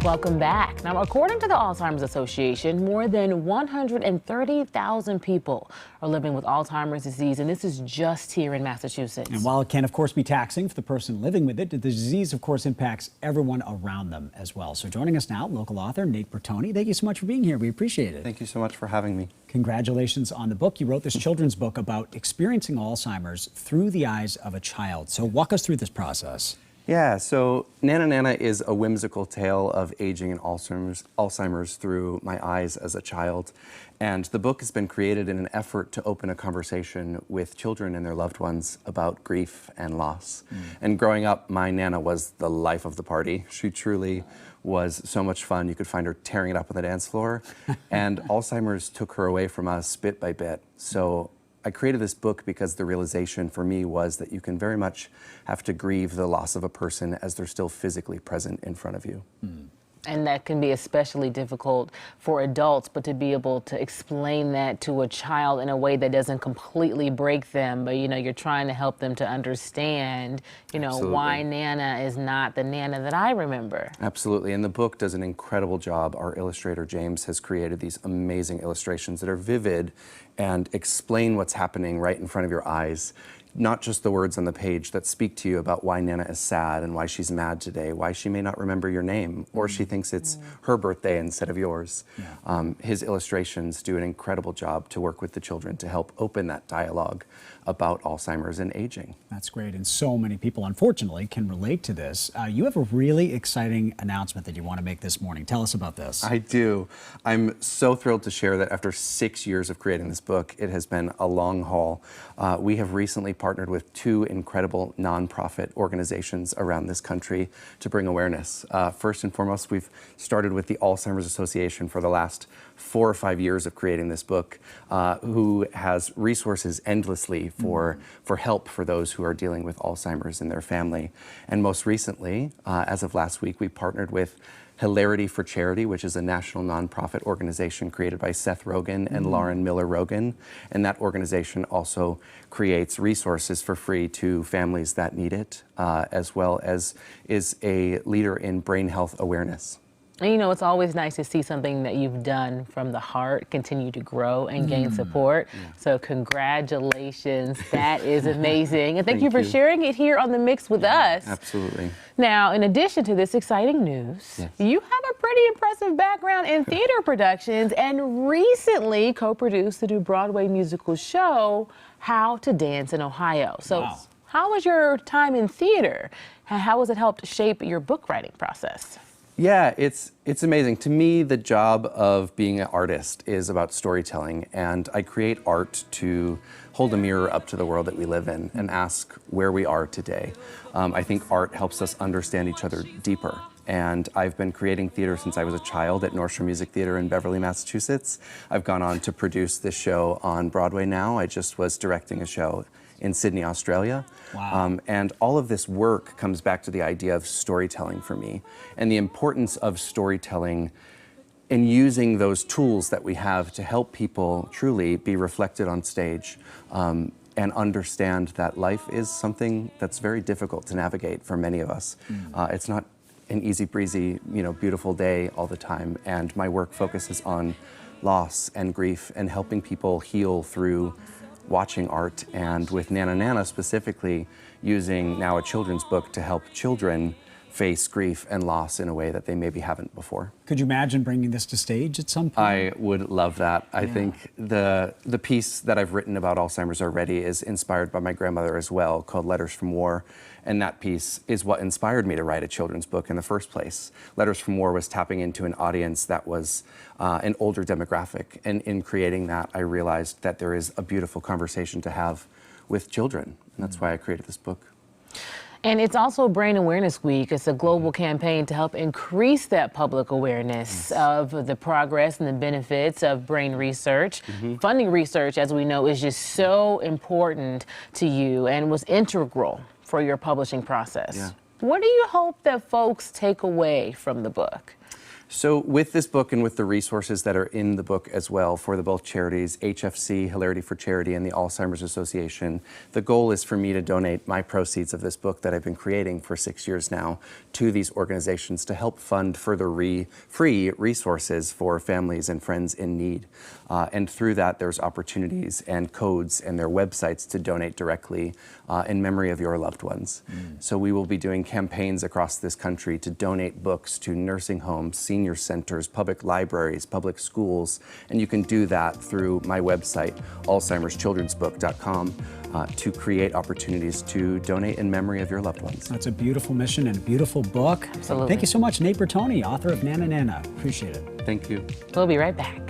Welcome back. Now, according to the Alzheimer's Association, more than 130,000 people are living with Alzheimer's disease, and this is just here in Massachusetts. And while it can, of course, be taxing for the person living with it, the disease, of course, impacts everyone around them as well. So joining us now, local author Nate Bertone. Thank you so much for being here. We appreciate it. Thank you so much for having me. Congratulations on the book. You wrote this children's book about experiencing Alzheimer's through the eyes of a child. So walk us through this process. Yeah, so Nana Nana is a whimsical tale of aging and Alzheimer's through my eyes as a child. And the book has been created in an effort to open a conversation with children and their loved ones about grief and loss. And growing up, my Nana was the life of the party. She truly was so much fun. You could find her tearing it up on the dance floor. And Alzheimer's took her away from us bit by bit. So I created this book because the realization for me was that you can very much have to grieve the loss of a person as they're still physically present in front of you. And that can be especially difficult for adults, but to be able to explain that to a child in a way that doesn't completely break them, but you're trying to help them to understand, why Nana is not the Nana that I remember. Absolutely, and the book does an incredible job. Our illustrator, James, has created these amazing illustrations that are vivid and explain what's happening right in front of your eyes. Not just the words on the page that speak to you about why Nana is sad and why she's mad today, why she may not remember your name, or she thinks it's her birthday instead of yours. His illustrations do an incredible job to work with the children to help open that dialogue about Alzheimer's and aging. That's great, and so many people, unfortunately, can relate to this. You have a really exciting announcement that you want to make this morning. Tell us about this. I do. I'm so thrilled to share that after 6 years of creating this book, it has been a long haul. We have recently partnered with 2 incredible nonprofit organizations around this country to bring awareness. First and foremost, we've started with the Alzheimer's Association for the last 4 or 5 years of creating this book, who has resources endlessly for help for those who are dealing with Alzheimer's in their family. And most recently, as of last week, we partnered with Hilarity for Charity, which is a national nonprofit organization created by Seth Rogen and Lauren Miller Rogen. And that organization also creates resources for free to families that need it, as well as is a leader in brain health awareness. And it's always nice to see something that you've done from the heart continue to grow and gain support. So congratulations, that is amazing. And thank you for sharing it here on The Mix with us. Absolutely. Now, in addition to this exciting news, you have a pretty impressive background in theater productions and recently co-produced the new Broadway musical show, How to Dance in Ohio. So how was your time in theater? How has it helped shape your book writing process? Yeah, it's amazing. To me, the job of being an artist is about storytelling, and I create art to hold a mirror up to the world that we live in and ask where we are today. I think art helps us understand each other deeper, and I've been creating theater since I was a child at North Shore Music Theater in Beverly, Massachusetts. I've gone on to produce this show on Broadway now. I just was directing a show in Sydney, Australia. And all of this work comes back to the idea of storytelling for me and the importance of storytelling and using those tools that we have to help people truly be reflected on stage and understand that life is something that's very difficult to navigate for many of us. It's not an easy breezy, beautiful day all the time. And my work focuses on loss and grief and helping people heal through watching art, and with Nana Nana specifically using now a children's book to help children face grief and loss in a way that they maybe haven't before. Could you imagine bringing this to stage at some point? I would love that. I think the piece that I've written about Alzheimer's already is inspired by my grandmother as well, called Letters from War. And that piece is what inspired me to write a children's book in the first place. Letters from War was tapping into an audience that was an older demographic. And in creating that, I realized that there is a beautiful conversation to have with children. And that's why I created this book. And it's also Brain Awareness Week. It's a global campaign to help increase that public awareness of the progress and the benefits of brain research. Funding research, as we know, is just so important to you and was integral for your publishing process. What do you hope that folks take away from the book? So with this book and with the resources that are in the book as well for the both charities, HFC, Hilarity for Charity, and the Alzheimer's Association, the goal is for me to donate my proceeds of this book that I've been creating for 6 years now to these organizations to help fund further free resources for families and friends in need. And through that, there's opportunities and codes and their websites to donate directly in memory of your loved ones. So we will be doing campaigns across this country to donate books to nursing homes, senior centers, public libraries, public schools, and you can do that through my website, alzheimerschildrensbook.com, to create opportunities to donate in memory of your loved ones. That's a beautiful mission and a beautiful book. Absolutely. Thank you so much, Nate Bertone, author of Nana Nana. Appreciate it. Thank you. We'll be right back.